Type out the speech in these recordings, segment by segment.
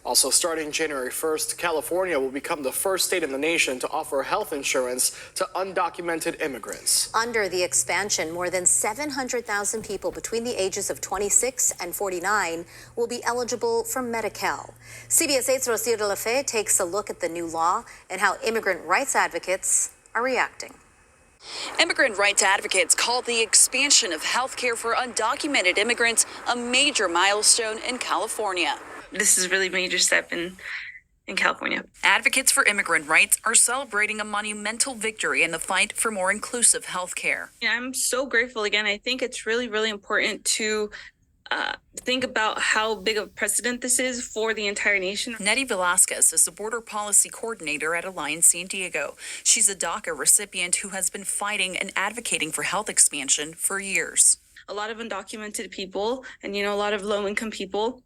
Also, starting January 1st, California will become the first state in the nation to offer health insurance to undocumented immigrants. Under the expansion, more than 700,000 people between the ages of 26 and 49 will be eligible for Medi-Cal. CBS 8's Rocio de la Fe takes a look at the new law and how immigrant rights advocates are reacting. Immigrant rights advocates call the expansion of health care for undocumented immigrants a major milestone in California. This is a really major step in California. Advocates for immigrant rights are celebrating a monumental victory in the fight for more inclusive health care. I'm so grateful again. I think it's really, really important to think about how big of a precedent this is for the entire nation. Nettie Velasquez is the border policy coordinator at Alliance San Diego. She's a DACA recipient who has been fighting and advocating for health expansion for years. A lot of undocumented people and, a lot of low-income people,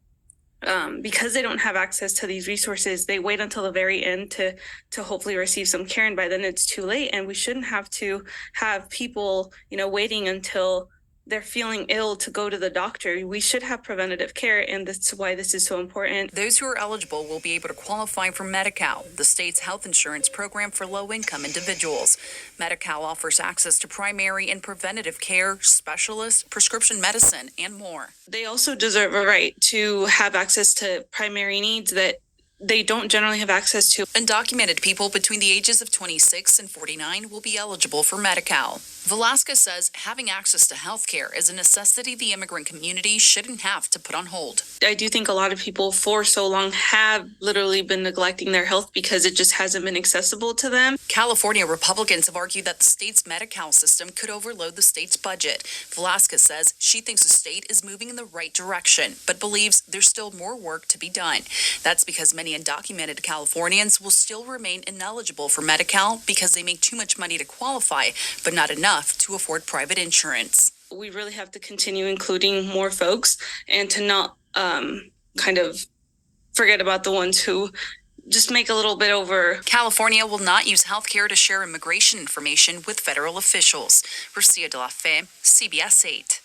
because they don't have access to these resources, they wait until the very end to hopefully receive some care. And by then it's too late. And we shouldn't have to have people, waiting until they're feeling ill to go to the doctor. We should have preventative care, and that's why this is so important. Those who are eligible will be able to qualify for Medi-Cal, the state's health insurance program for low-income individuals. Medi-Cal offers access to primary and preventative care, specialists, prescription medicine, and more. They also deserve a right to have access to primary needs that they don't generally have access to. Undocumented people between the ages of 26 and 49 will be eligible for Medi-Cal. Velasquez says having access to health care is a necessity the immigrant community shouldn't have to put on hold. I do think a lot of people for so long have literally been neglecting their health because it just hasn't been accessible to them. California Republicans have argued that the state's Medi-Cal system could overload the state's budget. Velasquez says she thinks the state is moving in the right direction, but believes there's still more work to be done. That's because many undocumented Californians will still remain ineligible for Medi-Cal because they make too much money to qualify, but not enough to afford private insurance. We really have to continue including more folks and to not kind of forget about the ones who just make a little bit over. California will not use healthcare to share immigration information with federal officials. Rocio de la Fe, CBS 8.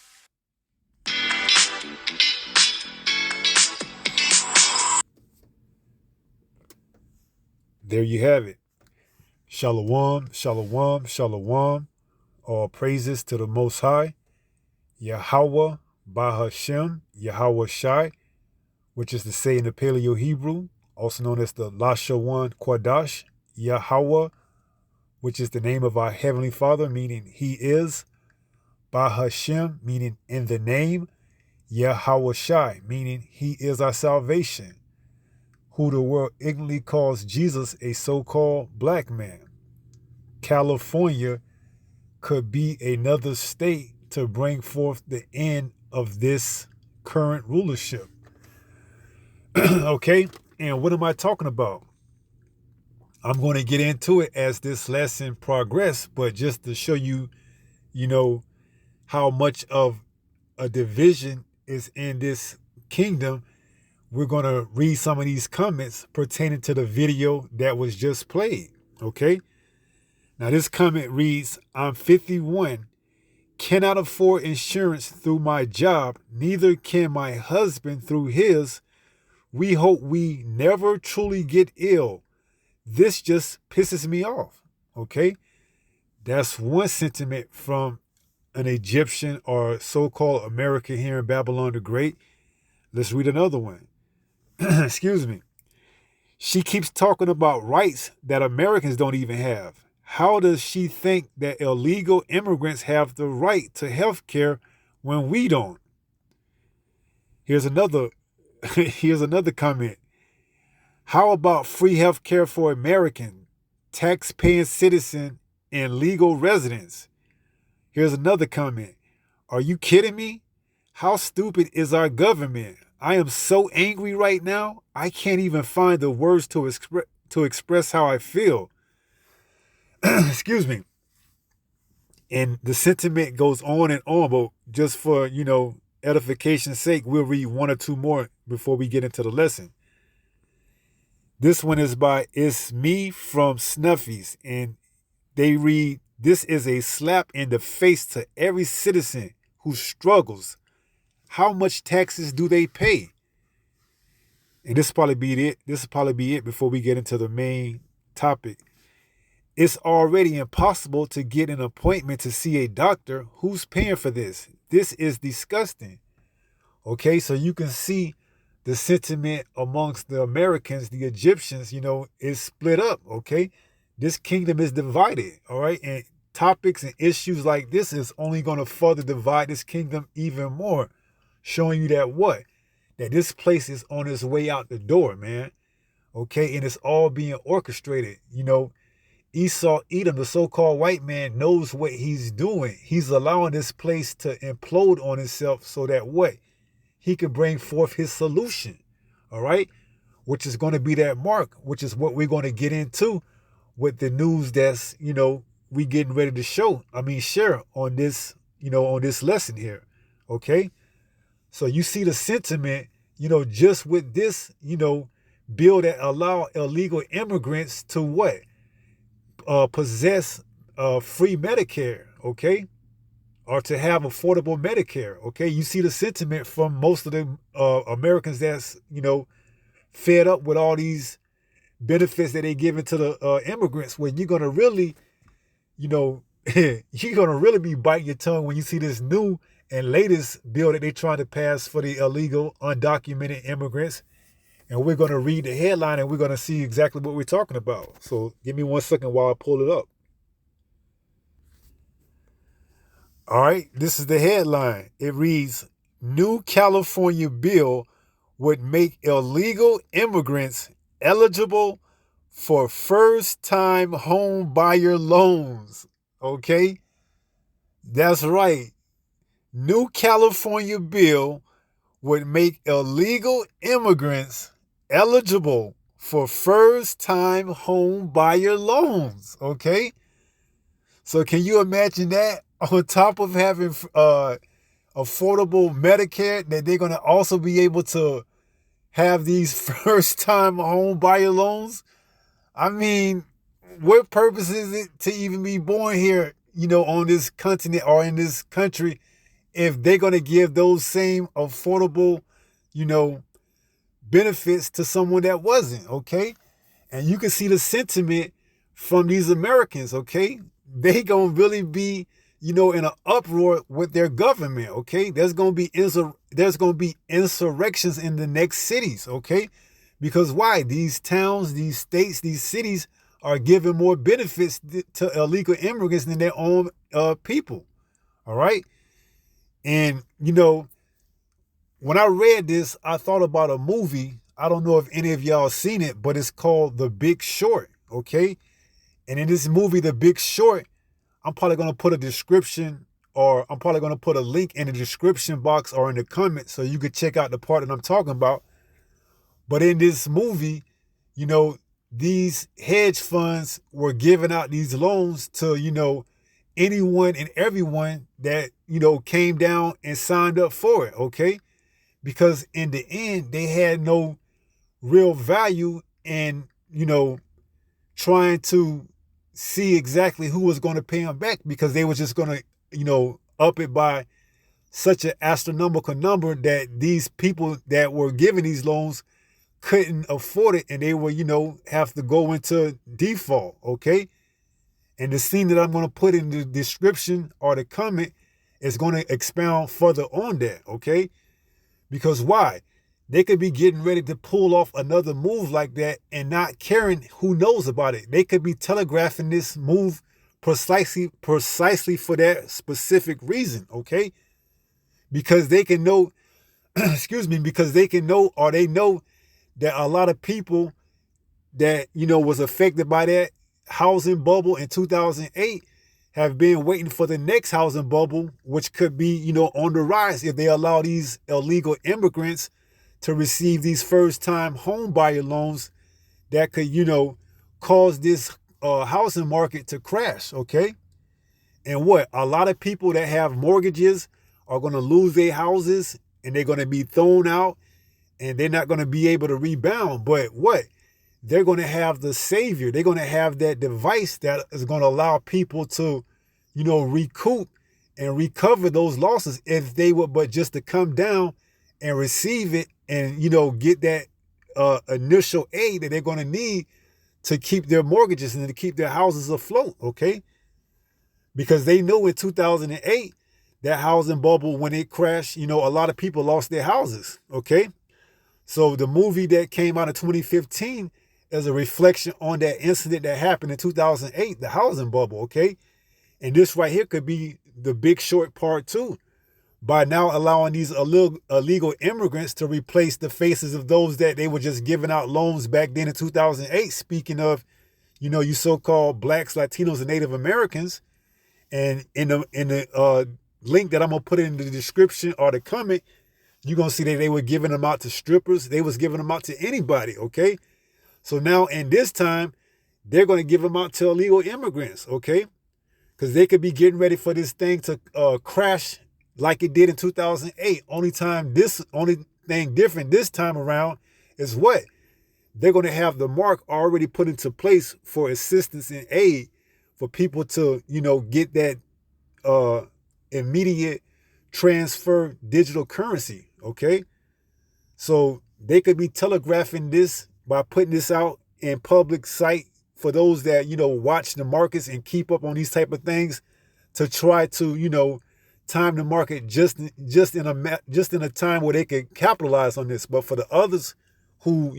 There you have it. Shalom, shalom, shalom. All praises to the Most High, Yahweh, Bahashem, Yahweh Shai, which is to say in the Paleo-Hebrew, also known as the Lashawan Quadash, Yahweh, which is the name of our Heavenly Father, meaning He is, Bahashem, meaning in the name, Yahweh Shai, meaning He is our salvation, who the world ignorantly calls Jesus a so-called black man. California could be another state to bring forth the end of this current rulership. Okay, and what am I talking about? I'm going to get into it as this lesson progresses, but just to show you, how much of a division is in this kingdom, we're going to read some of these comments pertaining to the video that was just played, okay? Now, this comment reads, I'm 51, cannot afford insurance through my job, neither can my husband through his. We hope we never truly get ill. This just pisses me off, okay? That's one sentiment from an Egyptian or so-called American here in Babylon the Great. Let's read another one. Excuse me. She keeps talking about rights that Americans don't even have. How does she think that illegal immigrants have the right to health care when we don't? Here's another comment. How about free health care for American, tax-paying citizen, and legal residents? Here's another comment. Are you kidding me? How stupid is our government? I am so angry right now, I can't even find the words to express how I feel. Excuse me. And the sentiment goes on, but just for, edification's sake, we'll read one or two more before we get into the lesson. This one is by It's Me from Snuffies, and they read, this is a slap in the face to every citizen who struggles. How much taxes do they pay? and this will probably be it. This will probably be it before we get into the main topic. It's already impossible to get an appointment to see a doctor. Who's paying for this? This is disgusting. Okay, so you can see the sentiment amongst the Americans, the Egyptians, is split up. Okay, this kingdom is divided. All right, and topics and issues like this is only going to further divide this kingdom even more, showing you that this place is on its way out the door, man. Okay, and it's all being orchestrated. Esau, Edom, the so-called white man, knows what he's doing. He's allowing this place to implode on itself so that he can bring forth his solution, all right? Which is going to be that mark, which is what we're going to get into with the news that's, we getting ready to share on this, on this lesson here, okay? So you see the sentiment, just with this, bill that allow illegal immigrants to possess free Medicare, okay? Or to have affordable Medicare, okay? You see the sentiment from most of the Americans that's, fed up with all these benefits that they giving to the immigrants, when you're going to really, you're going to really be biting your tongue when you see this new and latest bill that they're trying to pass for the illegal, undocumented immigrants. And we're going to read the headline and we're going to see exactly what we're talking about. So give me 1 second while I pull it up. All right, this is the headline. It reads, New California bill would make illegal immigrants eligible for first-time home buyer loans. Okay? That's right. New California bill would make illegal immigrants eligible for first-time home buyer loans. Okay? So can you imagine that? On top of having affordable Medicare, that they're going to also be able to have these first-time home buyer loans? I mean, what purpose is it to even be born here, on this continent or in this country, if they're going to give those same affordable, benefits to someone that wasn't, okay? And you can see the sentiment from these Americans, okay? They going to really be, in an uproar with their government, okay? There's going to be insurrections in the next cities, okay? Because why? These towns, these states, these cities are giving more benefits to illegal immigrants than their own people, all right? And, when I read this, I thought about a movie. I don't know if any of y'all seen it, but it's called The Big Short, okay? And in this movie, The Big Short, I'm probably going to put a description, or I'm probably going to put a link in the description box or in the comments so you could check out the part that I'm talking about. But in this movie, these hedge funds were giving out these loans to, anyone and everyone that, came down and signed up for it, okay? Because in the end, they had no real value in, trying to see exactly who was going to pay them back, because they were just going to, up it by such an astronomical number that these people that were giving these loans couldn't afford it, and they were, have to go into default, okay? And the scene that I'm going to put in the description or the comment is going to expound further on that, okay? Because why? They could be getting ready to pull off another move like that and not caring who knows about it. They could be telegraphing this move precisely for that specific reason, okay? Because they can know, because they can know, or they know that a lot of people that, was affected by that housing bubble in 2008 have been waiting for the next housing bubble, which could be, on the rise if they allow these illegal immigrants to receive these first-time home buyer loans that could, cause this housing market to crash, okay? And a lot of people that have mortgages are going to lose their houses, and they're going to be thrown out, and they're not going to be able to rebound. But they're going to have the savior. They're going to have that device that is going to allow people to, recoup and recover those losses if they would but just to come down and receive it and, get that initial aid that they're going to need to keep their mortgages and to keep their houses afloat, okay? Because they know in 2008, that housing bubble, when it crashed, a lot of people lost their houses, okay? So the movie that came out in 2015 is a reflection on that incident that happened in 2008, the housing bubble, okay? And this right here could be The Big Short Part 2, by now allowing these illegal immigrants to replace the faces of those that they were just giving out loans back then in 2008. Speaking of, you so-called blacks, Latinos, and Native Americans. And in the link that I'm going to put in the description or the comment, you're going to see that they were giving them out to strippers. They was giving them out to anybody, okay? So now in this time, they're going to give them out to illegal immigrants, okay? Because they could be getting ready for this thing to crash like it did in 2008. Only thing different this time around is what? They're going to have the mark already put into place for assistance and aid for people to, get that immediate transfer digital currency, okay? So they could be telegraphing this by putting this out in public sight for those that, watch the markets and keep up on these type of things to try to, time the market just in a time where they could capitalize on this. But for the others who,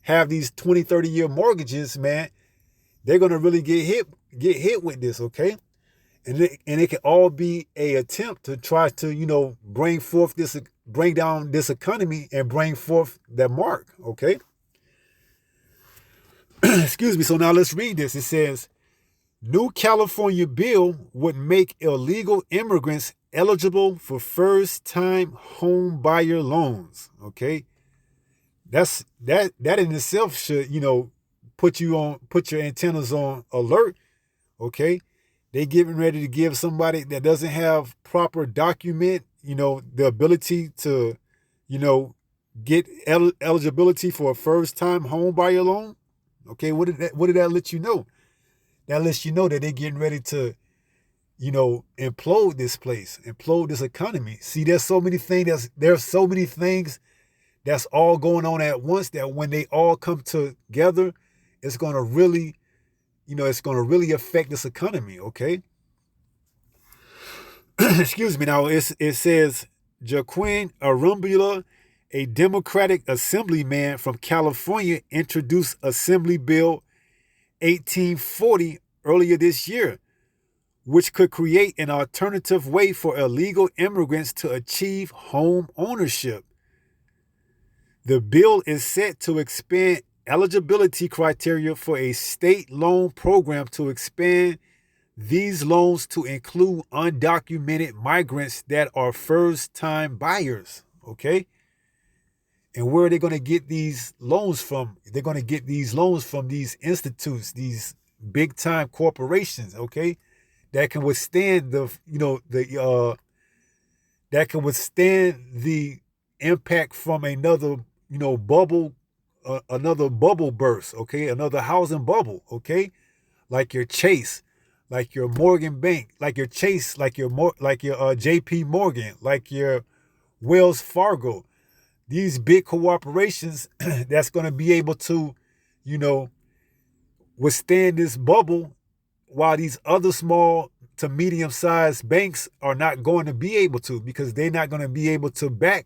have these 20, 30-year mortgages, man, they're going to really get hit with this, okay? And it can all be a attempt to try to, bring down this economy and bring forth that mark, okay? Excuse me. So now let's read this. It says, new California bill would make illegal immigrants eligible for first-time home buyer loans, okay? That in itself should, put your antennas on alert, okay? They getting ready to give somebody that doesn't have proper document, the ability to, get eligibility for a first-time home buyer loan. Okay, what did that let you know? That lets you know that they're getting ready to, implode this place, implode this economy. See, there's so many things that's all going on at once that when they all come together, it's going to really, affect this economy, okay? Excuse me. Now, it says Joaquin Arumbula, a Democratic assemblyman from California, introduced Assembly Bill 1840 earlier this year, which could create an alternative way for illegal immigrants to achieve home ownership. The bill is set to expand eligibility criteria for a state loan program to expand these loans to include undocumented migrants that are first-time buyers, okay? And where are they going to get these loans from? They're going to get these loans from these institutes, these big-time corporations, okay? That can withstand that can withstand the impact from another, another bubble burst, okay? Another housing bubble, okay? Like your Chase, like your Morgan Bank, like your Chase, like your JP Morgan, like your Wells Fargo. These big corporations that's going to be able to, withstand this bubble, while these other small to medium-sized banks are not going to be able to, because they're not going to be able to back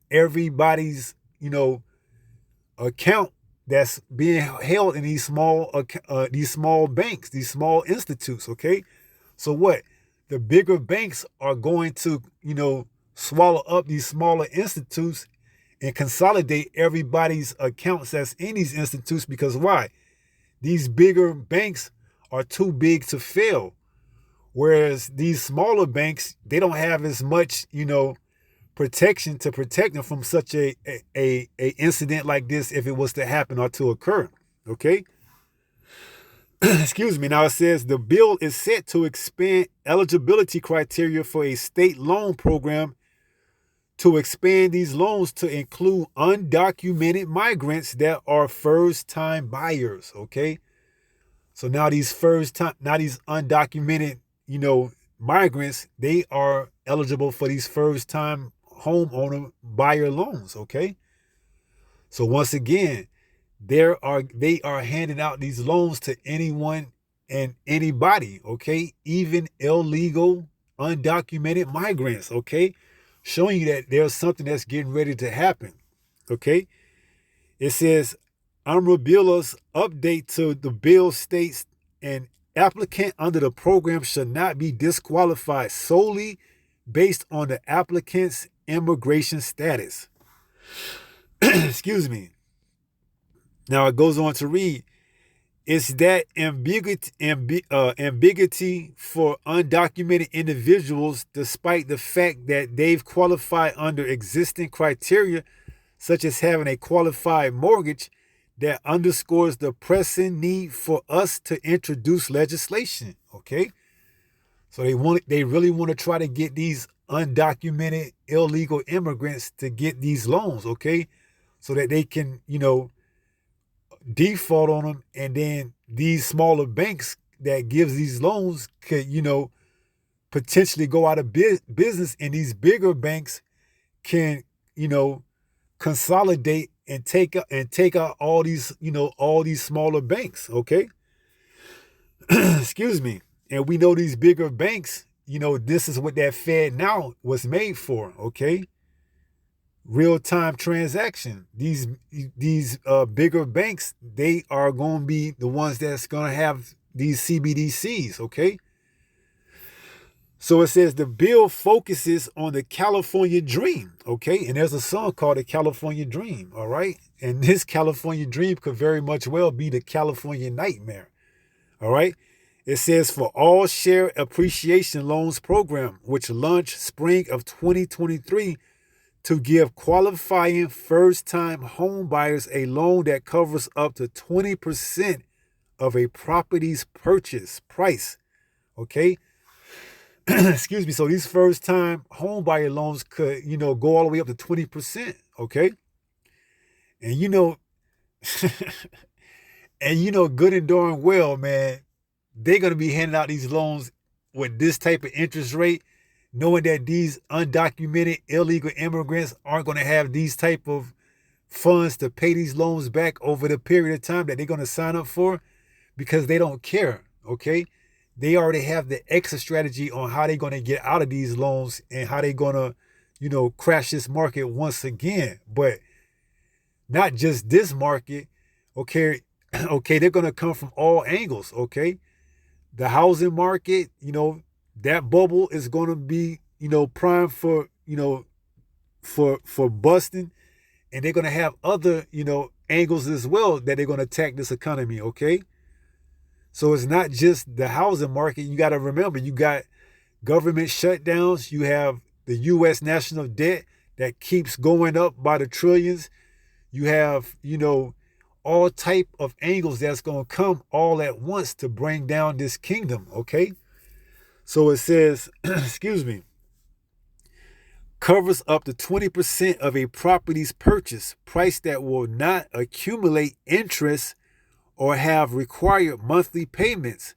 everybody's, account that's being held in these small banks, these small institutes, okay? So what? The bigger banks are going to, swallow up these smaller institutes and consolidate everybody's accounts that's in these institutes, because why? These bigger banks are too big to fail. Whereas these smaller banks, they don't have as much, protection to protect them from such a incident like this if it was to happen or to occur. Okay? Excuse me. Now it says the bill is set to expand eligibility criteria for a state loan program to expand these loans to include undocumented migrants that are first-time buyers. Okay? So now these undocumented, migrants, they are eligible for these first-time homeowner buyer loans, okay? So once again, they are handing out these loans to anyone and anybody, okay? Even illegal, undocumented migrants, okay? Showing you that there's something that's getting ready to happen, okay? It says, Amrabilla's update to the bill states an applicant under the program should not be disqualified solely based on the applicant's immigration status. Excuse me. Now it goes on to read, it's that ambiguity for undocumented individuals, despite the fact that they've qualified under existing criteria, such as having a qualified mortgage, that underscores the pressing need for us to introduce legislation. Okay, so they really want to try to get these undocumented illegal immigrants to get these loans. Okay, so that they can default on them, and then these smaller banks that gives these loans could potentially go out of business, and these bigger banks can consolidate and take out all these smaller banks. Okay. Excuse me. And we know these bigger banks, this is what that Fed now was made for. Okay, real-time transaction. These bigger banks, they are going to be the ones that's going to have these CBDCs, okay? So it says the bill focuses on the California dream, okay? And there's a song called The California Dream, all right? And this California dream could very much well be the California nightmare, all right? It says for all share appreciation loans program, which launched spring of 2023, to give qualifying first-time home buyers a loan that covers up to 20% of a property's purchase price. Okay? Excuse me. So these first-time home buyer loans could, go all the way up to 20%. Okay? And good and darn well, man, they're going to be handing out these loans with this type of interest rate, knowing that these undocumented illegal immigrants aren't going to have these type of funds to pay these loans back over the period of time that they're going to sign up for, because they don't care, okay? They already have the exit strategy on how they're going to get out of these loans and how they're going to, crash this market once again. But not just this market, okay? Okay, they're going to come from all angles, okay? The housing market, that bubble is going to be, prime for, for busting. And they're going to have other, angles as well that they're going to attack this economy, okay? So it's not just the housing market. You got to remember, you got government shutdowns. You have the U.S. national debt that keeps going up by the trillions. You have, all type of angles that's going to come all at once to bring down this kingdom, okay? So it says, excuse me, covers up to 20% of a property's purchase price that will not accumulate interest or have required monthly payments.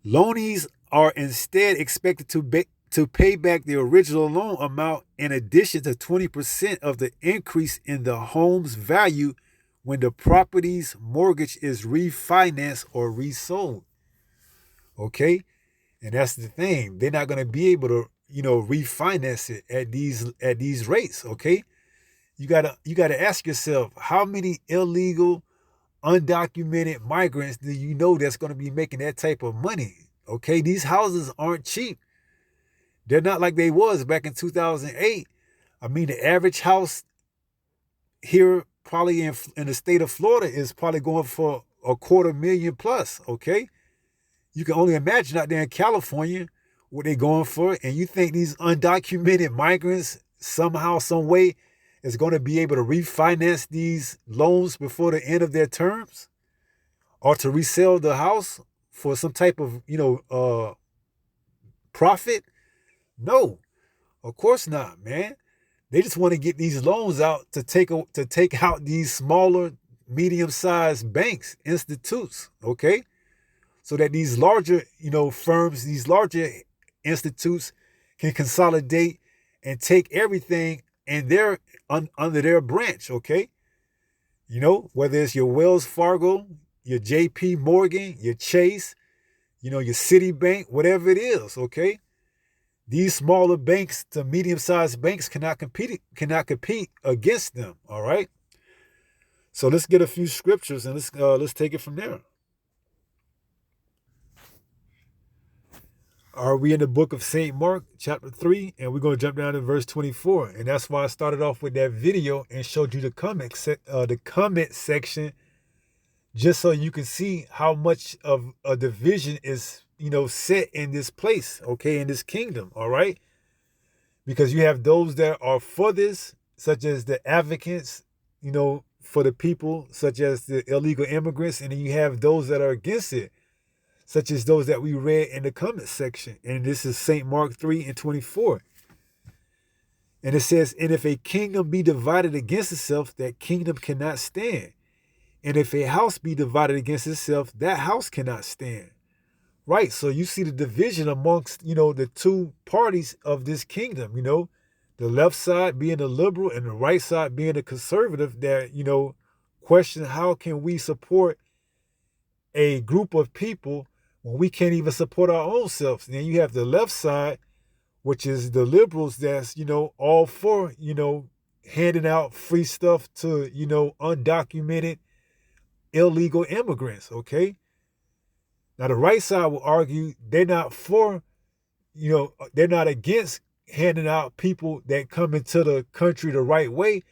Loanees are instead expected to pay back the original loan amount in addition to 20% of the increase in the home's value when the property's mortgage is refinanced or resold. Okay? And that's the thing. They're not going to be able to, refinance it at these rates, okay? You gotta ask yourself, how many illegal, undocumented migrants do you know that's going to be making that type of money? Okay, these houses aren't cheap. They're not like they was back in 2008. I mean, the average house here probably in the state of Florida is probably going for $250,000 plus, okay? You can only imagine out there in California what they're going for. And you think these undocumented migrants somehow, some way is going to be able to refinance these loans before the end of their terms, or to resell the house for some type of, profit? No, of course not, man. They just want to get these loans out to take out these smaller, medium-sized banks, institutes, okay? So that these larger, firms, these larger institutes can consolidate and take everything and under their branch, okay? You know, whether it's your Wells Fargo, your JP Morgan, your Chase, you know, your Citibank, whatever it is, okay? These smaller banks to medium-sized banks cannot compete against them, all right? So let's get a few scriptures and let's take it from there. Are we in the book of St. Mark, chapter 3, and we're going to jump down to verse 24. And that's why I started off with that video and showed you the comment section, just so you can see how much of a division is, you know, set in this place, okay, in this kingdom, all right? Because you have those that are for this, such as the advocates, you know, for the people, such as the illegal immigrants, and then you have those that are against it, such as those that we read in the comment section. And this is St. Mark 3 and 24. And it says, and if a kingdom be divided against itself, that kingdom cannot stand. And if a house be divided against itself, that house cannot stand. Right, so you see the division amongst, you know, the two parties of this kingdom, you know, the left side being the liberal and the right side being the conservative that, you know, question how can we support a group of people when we can't even support our own selves. And then you have the left side, which is the liberals that's, you know, all for, you know, handing out free stuff to, you know, undocumented illegal immigrants, okay? Now, the right side will argue they're not for, you know, they're not against handing out people that come into the country the right way,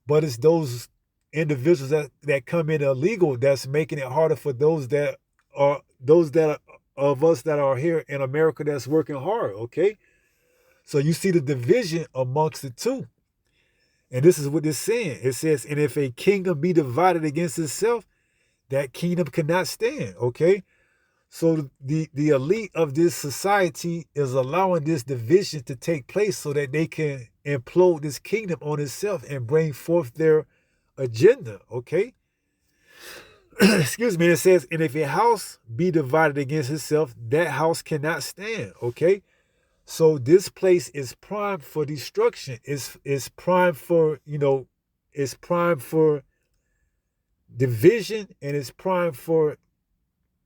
but it's those individuals that come in illegal that's making it harder for those that are of us that are here in America that's working hard, okay? So you see the division amongst the two. And this is what it's saying. It says, and if a kingdom be divided against itself, that kingdom cannot stand, okay? So the elite of this society is allowing this division to take place so that they can implode this kingdom on itself and bring forth their agenda, okay? Excuse me, it says, and if a house be divided against itself, that house cannot stand, okay? So this place is primed for destruction. It's primed for, you know, it's primed for division, and it's primed for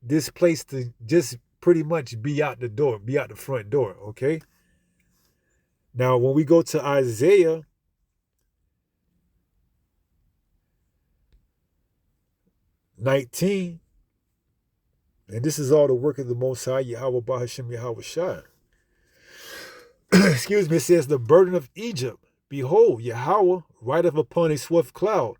this place to just pretty much be out the door, be out the front door, okay? Now, when we go to Isaiah 19, and this is all the work of the Most High, Yahweh Bahashim Yahweh Shai. Excuse me, it says, the burden of Egypt, behold, Yahweh rideth upon a swift cloud,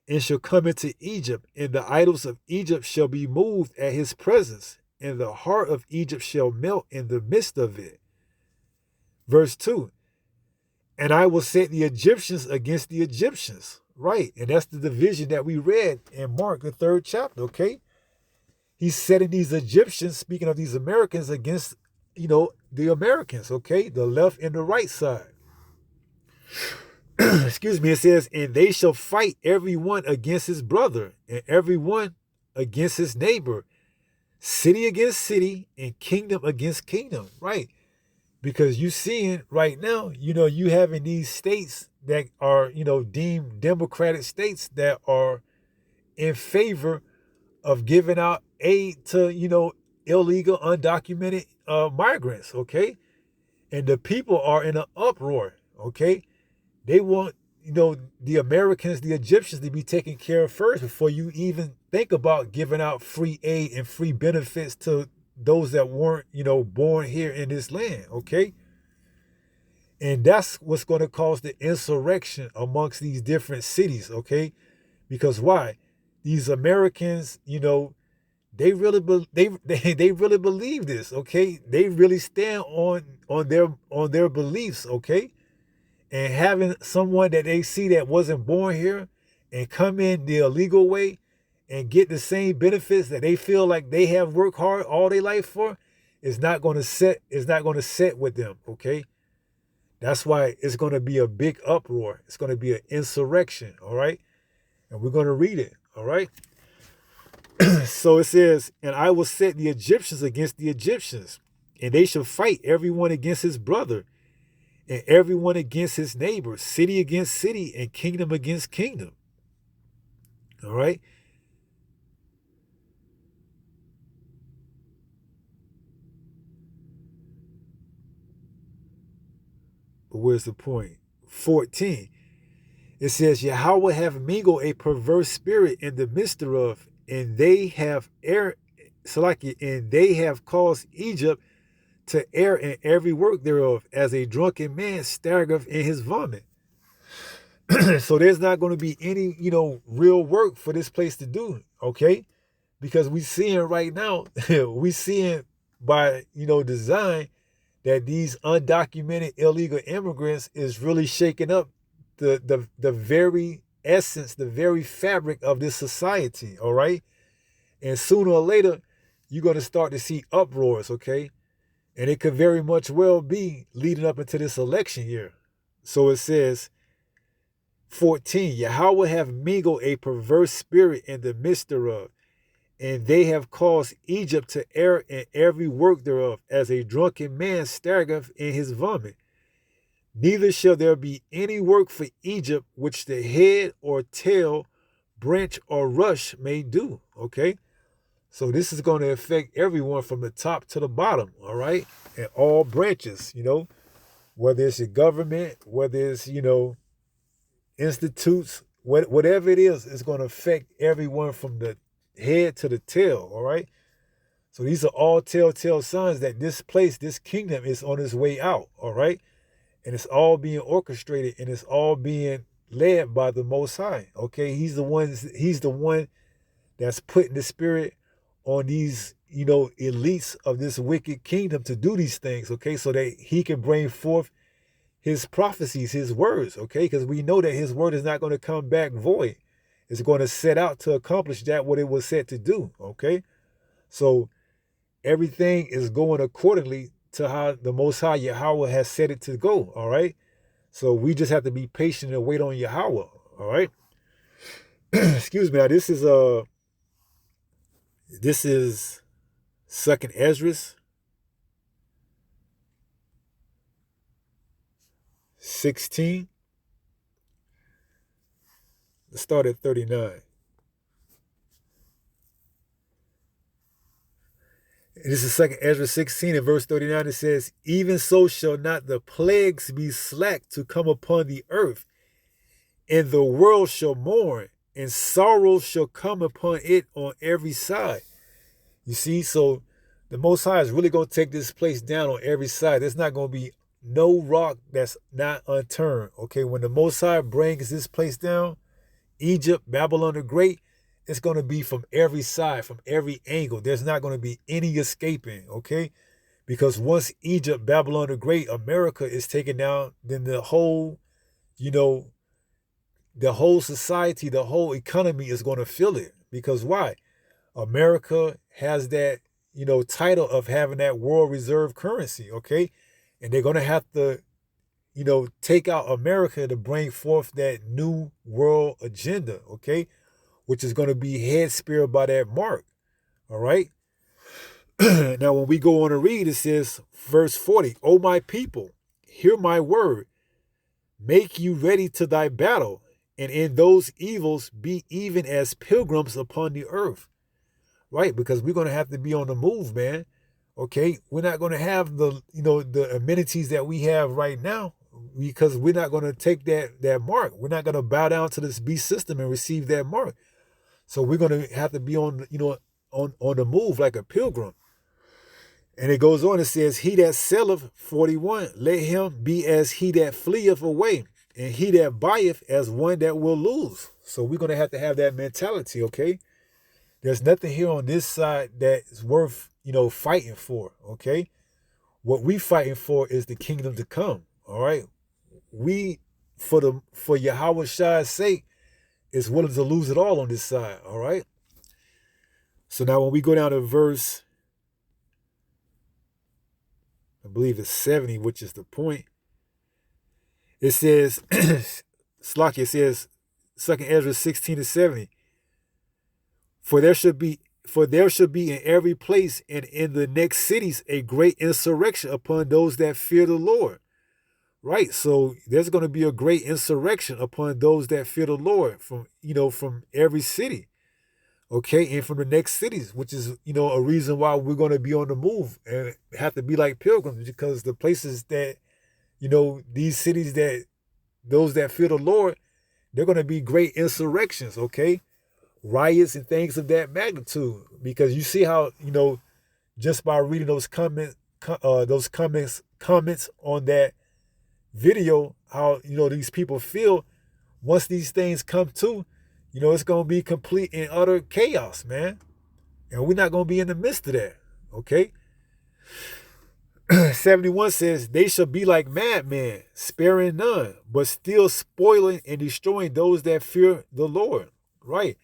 and shall come into Egypt, and the idols of Egypt shall be moved at his presence, and the heart of Egypt shall melt in the midst of it. Verse 2, and I will set the Egyptians against the Egyptians. Right, and that's the division that we read in Mark, the 3rd chapter, okay? He's setting these Egyptians, speaking of these Americans, against, you know, the Americans, okay? The left and the right side. Excuse me, it says, and they shall fight everyone against his brother, and everyone against his neighbor, city against city, and kingdom against kingdom, right? Because you seeing right now, you know, you having these states that are, you know, deemed democratic states that are in favor of giving out aid to, you know, illegal, undocumented migrants, okay? And the people are in an uproar, okay? They want, you know, the Americans, the Egyptians to be taken care of first before you even think about giving out free aid and free benefits to those that weren't, you know, born here in this land, okay? And that's what's going to cause the insurrection amongst these different cities, okay? Because why? These Americans, you know, they really really believe this, okay? They really stand on their beliefs, okay? And having someone that they see that wasn't born here and come in the illegal way and get the same benefits that they feel like they have worked hard all their life for is not going to set with them, okay? That's why it's going to be a big uproar. It's going to be an insurrection, all right? And we're going to read it, all right? So it says, and I will set the Egyptians against the Egyptians, and they shall fight everyone against his brother, and everyone against his neighbor, city against city, and kingdom against kingdom. All right. But where's the point? 14. It says, Yahweh have mingled a perverse spirit in the midst thereof, and they have and they have caused Egypt to err in every work thereof, as a drunken man staggereth in his vomit. So there's not going to be any, real work for this place to do, okay? Because we seeing right now, we seeing by, design that these undocumented illegal immigrants is really shaking up the very essence, the very fabric of this society, all right? And sooner or later, you're going to start to see uproars, okay? And it could very much well be leading up into this election year. So it says, 14, Yahweh have mingled a perverse spirit in the midst thereof, and they have caused Egypt to err in every work thereof, as a drunken man staggereth in his vomit. Neither shall there be any work for Egypt which the head or tail, branch or rush may do. Okay? So this is going to affect everyone from the top to the bottom, all right? And all branches, whether it's your government, whether it's, institutes, whatever it is, it's going to affect everyone from the head to the tail, all right? So these are all telltale signs that this place, this kingdom is on its way out, all right? And it's all being orchestrated and it's all being led by the Most High, okay? He's the one that's putting the spirit on these, elites of this wicked kingdom to do these things, okay? So that he can bring forth his prophecies, his words, okay? Because we know that his word is not going to come back void. It's going to set out to accomplish that what it was set to do, okay? So everything is going accordingly to how the Most High Yahweh has set it to go, all right? So we just have to be patient and wait on Yahweh, all right? Excuse me. Now this is 2nd Ezra 16. Let's start at 39. And this is 2nd Ezra 16 and verse 39. It says, even so shall not the plagues be slack to come upon the earth, and the world shall mourn, and sorrow shall come upon it on every side. You see, so the Most High is really going to take this place down on every side. There's not going to be no rock that's not unturned. Okay, when the Most High brings this place down, Egypt, Babylon the Great, it's going to be from every side, from every angle. There's not going to be any escaping, okay? Because once Egypt, Babylon the Great, America is taken down, then the whole, the whole society, the whole economy is going to feel it. Because why? America has that, title of having that world reserve currency, okay? And they're going to have to, take out America to bring forth that new world agenda, okay? Which is going to be head speared by that mark, all right? Now, when we go on to read, it says, verse 40, O my people, hear my word, make you ready to thy battle, and in those evils be even as pilgrims upon the earth, right? Because we're going to have to be on the move, man, okay? We're not going to have the, the amenities that we have right now, because we're not going to take that mark. We're not going to bow down to this beast system and receive that mark. So we're going to have to be on, on the move like a pilgrim. And it goes on, it says, he that selleth, 41, let him be as he that fleeth away, and he that buyeth as one that will lose. So we're going to have that mentality, okay? There's nothing here on this side that is worth, fighting for, okay? What we fighting for is the kingdom to come, all right? We, for Yahweh Shai's sake, is willing to lose it all on this side, all right? So now when we go down to verse, I believe it's 70, which is the point. It says, Slaki, it says, 2nd Ezra 16 to 70. For there should be in every place and in the next cities a great insurrection upon those that fear the Lord. Right. So there's going to be a great insurrection upon those that fear the Lord from every city. Okay. And from the next cities, which is, a reason why we're going to be on the move and have to be like pilgrims, because the places that, these cities that those that fear the Lord, they're going to be great insurrections. Okay. Riots and things of that magnitude, because you see how, just by reading those comments on that video, how these people feel once these things come to, it's gonna be complete and utter chaos, man. And we're not gonna be in the midst of that. Okay. 71 says, they shall be like madmen, sparing none, but still spoiling and destroying those that fear the Lord. Right.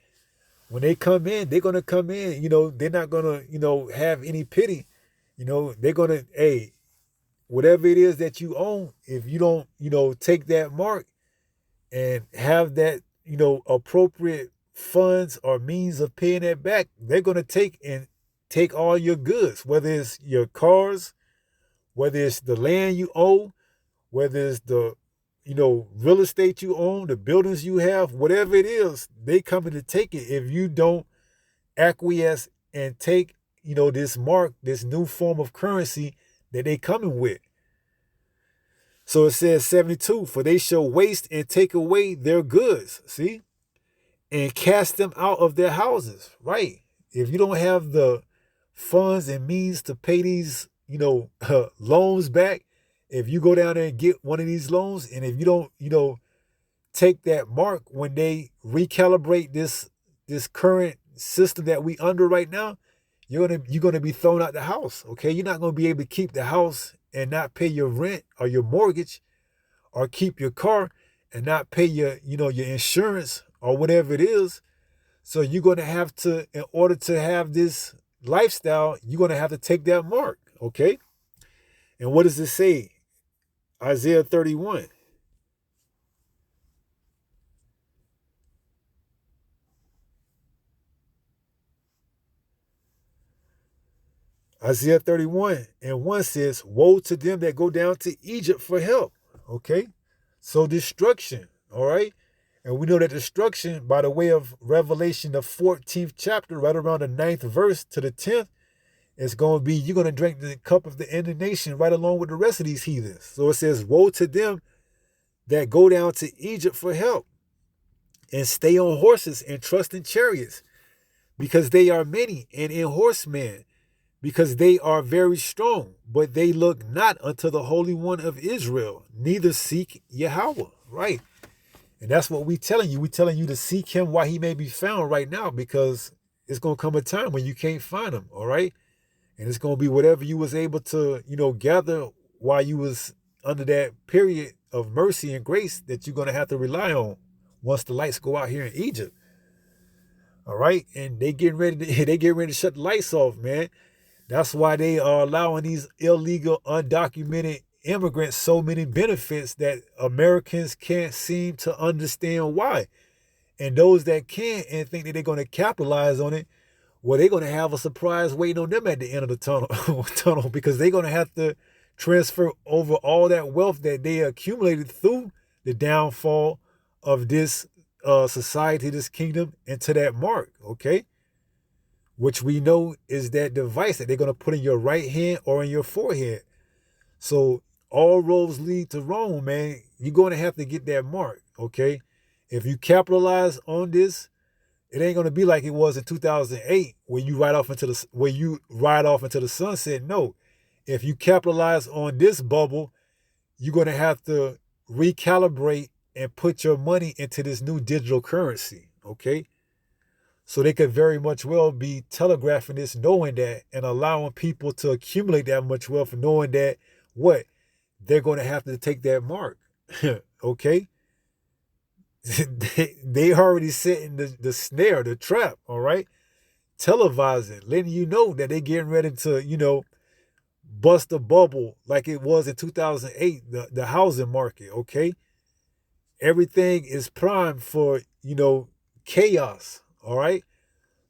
When they come in, they're gonna come in, they're not gonna, have any pity. They're gonna, hey, whatever it is that you own, if you don't, take that mark and have that, appropriate funds or means of paying that back, they're going to take all your goods, whether it's your cars, whether it's the land you own, whether it's the, real estate you own, the buildings you have, whatever it is, they coming to take it if you don't acquiesce and take, this mark, this new form of currency that they coming with. So it says 72, for they shall waste and take away their goods, see, and cast them out of their houses, right? If you don't have the funds and means to pay these, loans back, if you go down there and get one of these loans, and if you don't, take that mark when they recalibrate this current system that we under right now, you're gonna be thrown out the house. Okay, you're not gonna be able to keep the house and not pay your rent or your mortgage, or keep your car and not pay your insurance or whatever it is. So you're gonna have to, in order to have this lifestyle, you're gonna have to take that mark. Okay, and what does it say? Isaiah 31. Isaiah 31 and 1 says, woe to them that go down to Egypt for help. Okay. So destruction. All right. And we know that destruction, by the way of Revelation, the 14th chapter, right around the 9th verse to the 10th, is going to be, you're going to drink the cup of the indignation right along with the rest of these heathens. So it says, woe to them that go down to Egypt for help and stay on horses and trust in chariots, because they are many, and in horsemen, because they are very strong, but they look not unto the Holy One of Israel, neither seek Yahweh. Right. And that's what we telling you. We telling you to seek him while he may be found right now, because it's going to come a time when you can't find him. All right. And it's going to be whatever you was able to, gather while you was under that period of mercy and grace that you're going to have to rely on once the lights go out here in Egypt. All right. And they getting ready to shut the lights off, man. That's why they are allowing these illegal, undocumented immigrants so many benefits that Americans can't seem to understand why. And those that can and think that they're going to capitalize on it, well, they're going to have a surprise waiting on them at the end of the tunnel, because they're going to have to transfer over all that wealth that they accumulated through the downfall of this society, this kingdom, into that mark, okay? Which we know is that device that they're going to put in your right hand or in your forehead. So all roads lead to Rome, man. You're going to have to get that mark, okay? If you capitalize on this, it ain't going to be like it was in 2008 where you ride off into the sunset. No. If you capitalize on this bubble, you're going to have to recalibrate and put your money into this new digital currency, okay? So they could very much well be telegraphing this, knowing that, and allowing people to accumulate that much wealth, knowing that what? They're going to have to take that mark. Okay? they already setting the snare, the trap, all right? Televising, letting you know that they're getting ready to, bust a bubble like it was in 2008, the housing market, okay? Everything is primed for, chaos. All right.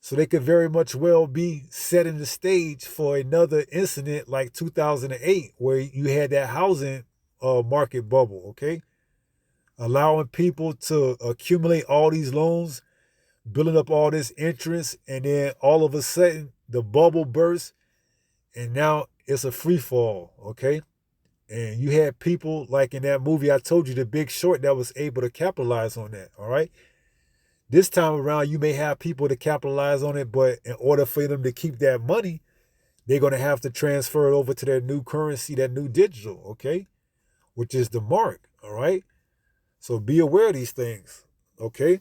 So they could very much well be setting the stage for another incident like 2008, where you had that housing market bubble, okay? Allowing people to accumulate all these loans, building up all this interest, and then all of a sudden the bubble bursts, and now it's a free fall, okay? And you had people like in that movie I told you, The Big Short, that was able to capitalize on that, all right? This time around, you may have people to capitalize on it, but in order for them to keep that money, they're going to have to transfer it over to their new currency, that new digital, okay? Which is the mark, all right? So be aware of these things, okay?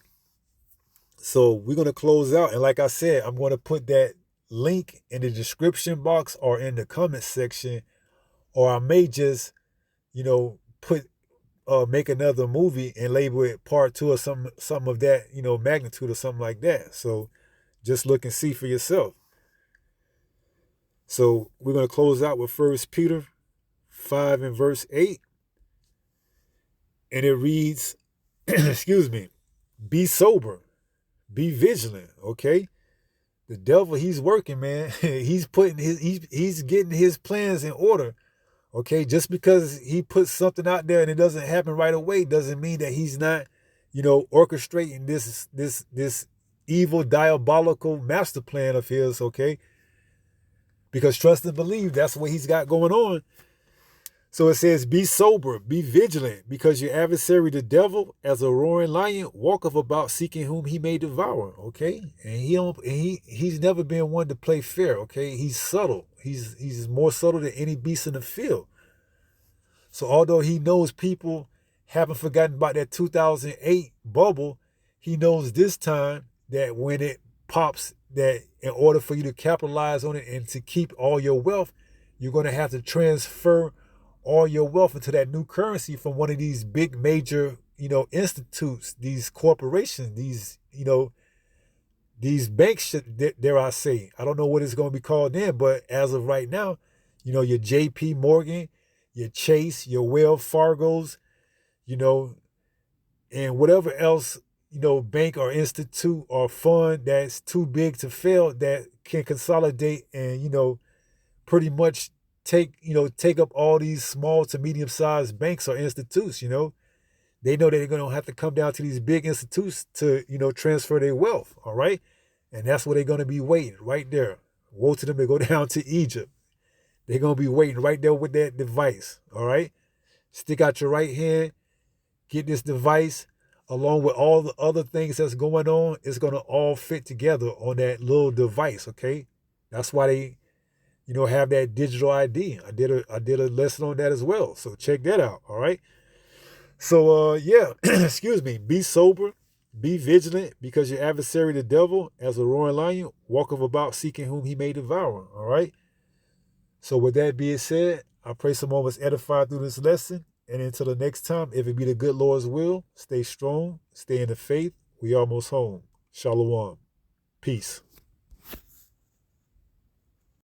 So we're going to close out. And like I said, I'm going to put that link in the description box or in the comment section, or I may just, make another movie and label it part 2 or some of that, magnitude or something like that. So just look and see for yourself. So we're going to close out with 1 Peter 5 and verse 8. And it reads, excuse me, be sober, be vigilant, okay? The devil, he's working, man. he's getting his plans in order, okay? Just because he puts something out there and it doesn't happen right away doesn't mean that he's not, orchestrating this evil, diabolical master plan of his, okay? Because trust and believe, that's what he's got going on. So it says, be sober, be vigilant, because your adversary, the devil, as a roaring lion, walketh about seeking whom he may devour, okay? And he's never been one to play fair, okay? He's subtle. He's more subtle than any beast in the field. So although he knows people haven't forgotten about that 2008 bubble, he knows this time that when it pops, that in order for you to capitalize on it and to keep all your wealth, you're going to have to transfer all your wealth into that new currency from one of these big major, institutes, these corporations, these banks, dare I say. I don't know what it's going to be called then, but as of right now, your JP Morgan, your Chase, your Wells Fargos, and whatever else, bank or institute or fund that's too big to fail that can consolidate and, pretty much take up all these small to medium-sized banks or institutes, They know that they're going to have to come down to these big institutes to, transfer their wealth, all right? And that's where they're going to be waiting, right there. Woe to them to go down to Egypt. They're going to be waiting right there with that device, all right? Stick out your right hand, get this device, along with all the other things that's going on. It's going to all fit together on that little device, okay? That's why they have that digital ID. I did a lesson on that as well. So check that out. All right. So excuse me. Be sober, be vigilant, because your adversary, the devil, as a roaring lion, walketh about seeking whom he may devour. All right. So with that being said, I pray someone was edified through this lesson. And until the next time, if it be the good Lord's will, stay strong, stay in the faith. We almost home. Shalom. Peace.